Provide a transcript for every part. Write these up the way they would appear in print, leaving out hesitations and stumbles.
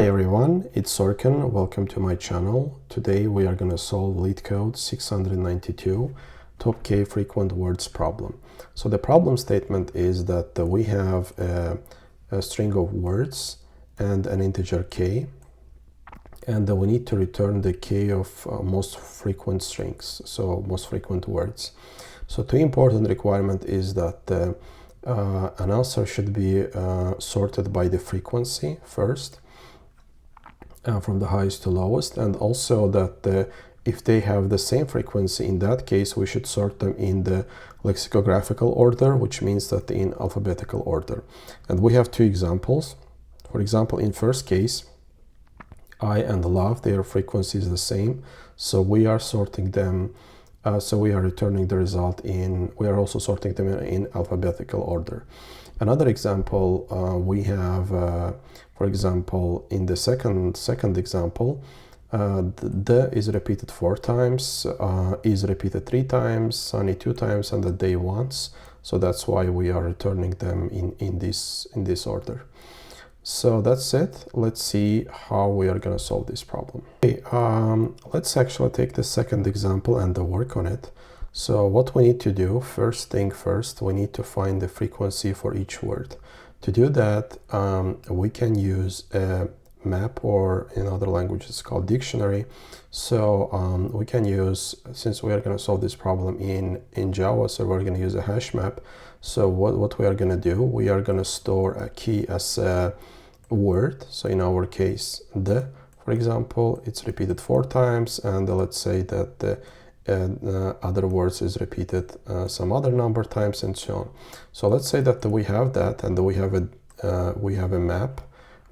Hey everyone, it's Sorkin. Welcome to my channel. Today we are going to solve LeetCode 692 top K frequent words problem. So the problem statement is that we have a string of words and an integer k, and we need to return the k of most frequent strings, so most frequent words. So two important requirement is that an answer should be sorted by the frequency first, from the highest to lowest, and also that if they have the same frequency, in that case we should sort them in the lexicographical order, which means that in alphabetical order. And we have two examples. For example, in first case, I and love, their frequency is the same, so we are sorting them, so we are returning the result in, we are also sorting them in alphabetical order. Another example, we have, for example, in the second example, the is repeated 4 times, is repeated 3 times, sunny 2 times, and the day once. So that's why we are returning them in this order. So that's it. Let's see how we are going to solve this problem. Okay, let's actually take the second example and work on it. So what we need to do, first thing first, we need to find the frequency for each word. To do that, we can use a map, or in other languages it's called dictionary. So we can use, since we are going to solve this problem in Java, so we're going to use a hash map. So what we are going to do, we are going to store a key as a word. So in our case, the, for example, it's repeated 4 times, and let's say that the other words is repeated some other number times, and so on. So let's say that we have that, and we have a map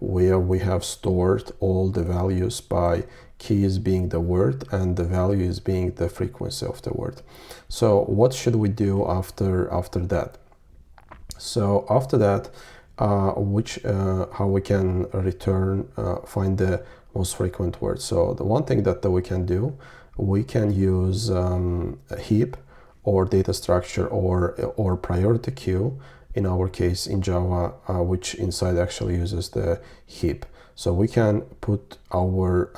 where we have stored all the values by keys being the word and the value is being the frequency of the word. So what should we do after that? So after that, how we can return, find the most frequent words. So the one thing that we can do, we can use a heap or data structure or priority queue, in our case in Java, which inside actually uses the heap. So we can put our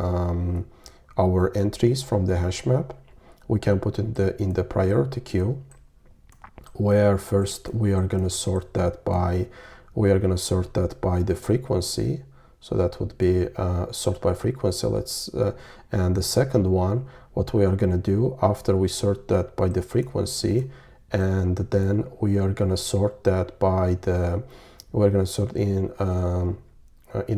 entries from the hash map, we can put in the priority queue, where first we are going to sort that by the frequency. So that would be sort by frequency. And the second one, what we are going to do after we sort that by the frequency, and then we are going to sort that by we're going to sort in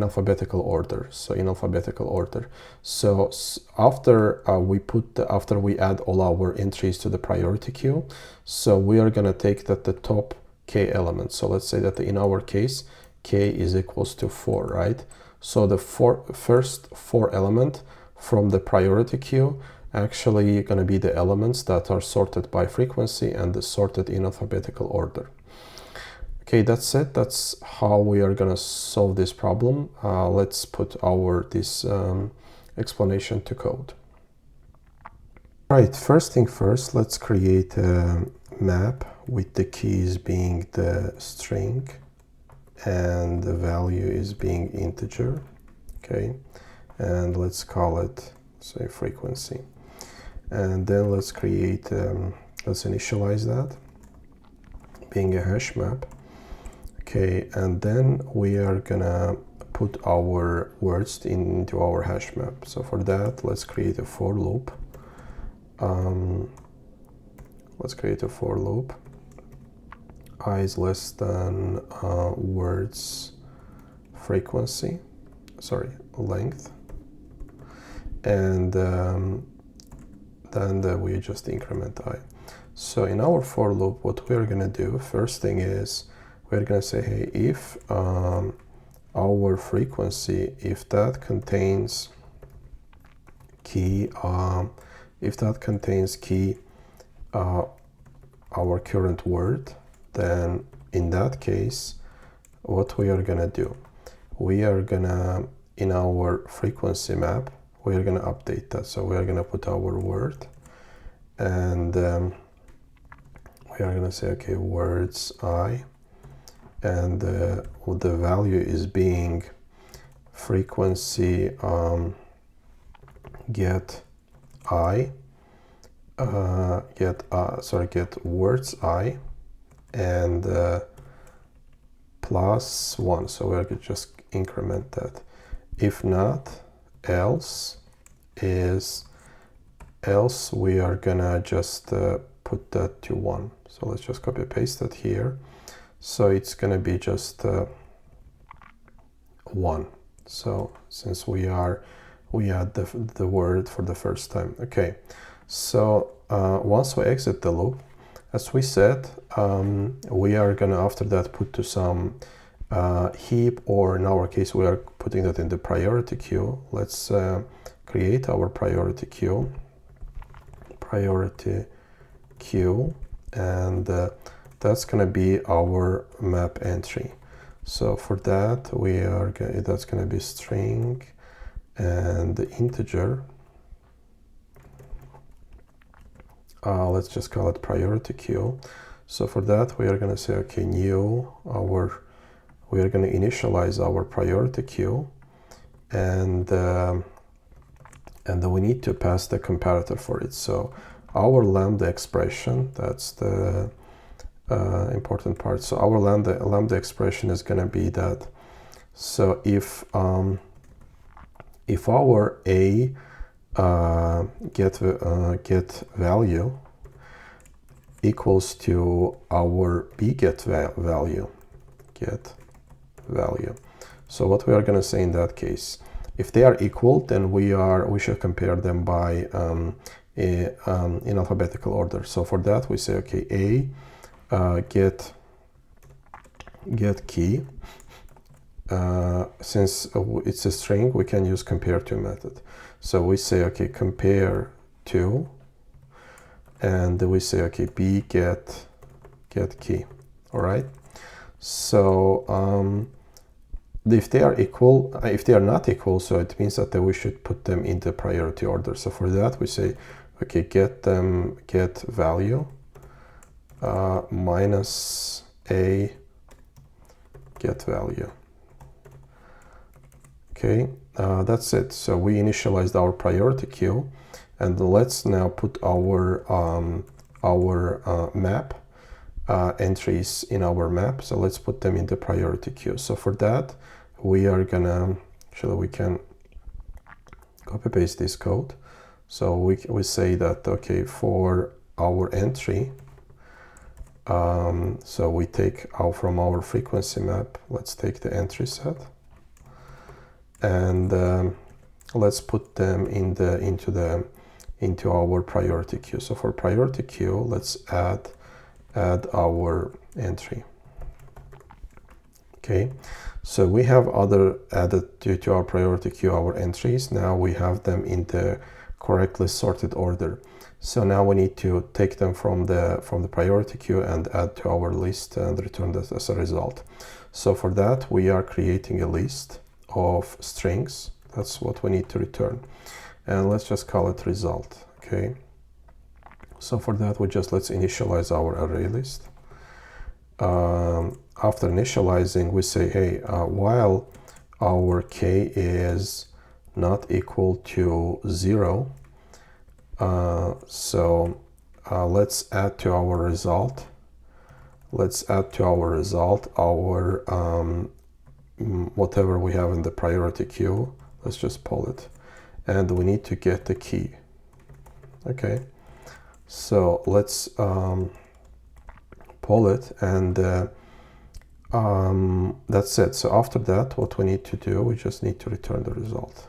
alphabetical order. So in alphabetical order. So after we add all our entries to the priority queue, so we are going to take the top k elements. So let's say that in our case, k is equals to 4, right? So the first 4 element from the priority queue actually going to be the elements that are sorted by frequency and sorted in alphabetical order. Okay, that's it. That's how we are going to solve this problem. Let's put this explanation to code. Right, first thing first, let's create a map with the keys being the string and the value is being integer. Okay, and let's call it, say, frequency. And then let's create, let's initialize that being a hash map. Okay, and then we are gonna put our words into our hash map. So for that, let's create a for loop. Let's create a for loop. I is less than words frequency, sorry, length, and then we just increment I. So in our for loop, what we're gonna do, first thing is we're gonna say, hey, if our frequency, if that contains key, our current word, then in that case, what we are gonna do, we are gonna, in our frequency map, we are gonna update that. So we are gonna put our word, and we are gonna say, okay, words I, and the value is being frequency get I, get words I, and plus 1. So we could just increment that. If not, else we are gonna just put that to 1. So let's just copy paste that here. So it's gonna be just 1. So since we add the word for the first time. Okay, so once we exit the loop, as we said, we are gonna after that put to some heap, or in our case we are putting that in the priority queue. Let's create our priority queue, and that's gonna be our map entry. So for that that's gonna be string and the integer. Let's just call it priority queue. So for that we are gonna say, okay, we are gonna initialize our priority queue, and we need to pass the comparator for it. So our lambda expression, that's the important part. So our lambda expression is going to be that. So if our a get value equals to our b get value. So what we are going to say in that case, if they are equal, then we should compare them by in alphabetical order. So for that we say, okay, a get key. Since it's a string, we can use compare to method. So we say, okay, compare to, and we say, okay, b get key. All right. So if they are equal, if they are not equal, so it means that we should put them in the priority order. So for that we say, okay, get value minus a get value. Okay, that's it. So we initialized our priority queue, and let's now put our map entries in our map. So let's put them in the priority queue. So for that, we are gonna, actually we can copy paste this code. So we say that, okay, for our entry, so we take out from our frequency map, let's take the entry set, and let's put them into our priority queue. So for priority queue, let's add our entry. Okay, so we have added to our priority queue our entries. Now we have them in the correctly sorted order. So now we need to take them from the priority queue and add to our list and return that as a result. So for that, we are creating a list of strings. That's what we need to return, and let's just call it result. Okay, so for that let's initialize our array list. After initializing, we say, hey, while our k is not equal to 0, let's add to our result. Let's add to our result our whatever we have in the priority queue. Let's just pull it, and we need to get the key. Okay, so let's pull it, and that's it. So after that, what we need to do, we just need to return the result.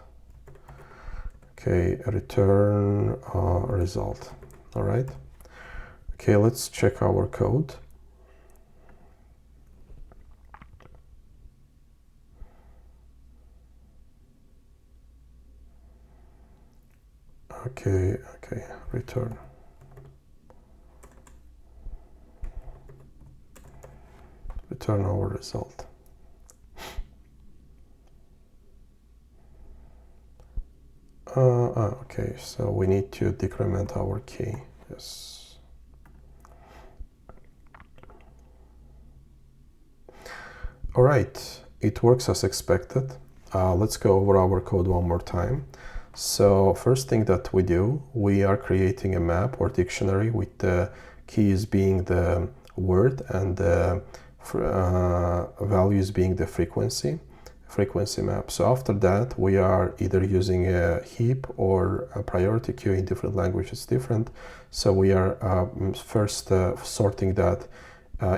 Okay, return result. All right. Okay, let's check our code. Okay, return. Return our result. Okay, so we need to decrement our key. Yes. All right, it works as expected. let's go over our code one more time. So first thing that we do, we are creating a map or dictionary with the keys being the word and the values being the frequency map. So after that, we are either using a heap or a priority queue. In different languages different. So we are first sorting that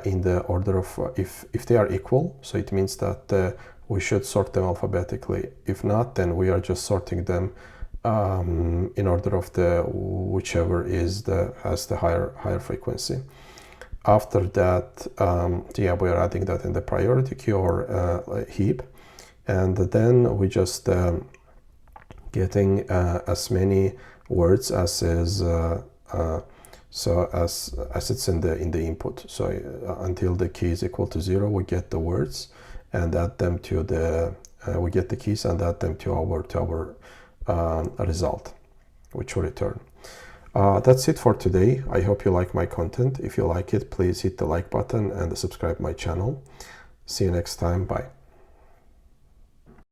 in the order of if they are equal. So it means that we should sort them alphabetically. If not, then we are just sorting them in order of the whichever has the higher frequency. After that, yeah, we are adding that in the priority queue or heap, and then we just getting as many words as is so as it's in the input. So until the key is equal to 0, we get the words and add them to the we get the keys and add them to our result, which will return. That's it for today. I hope you like my content. If you like it, please hit the like button and subscribe my channel. See you next time. Bye.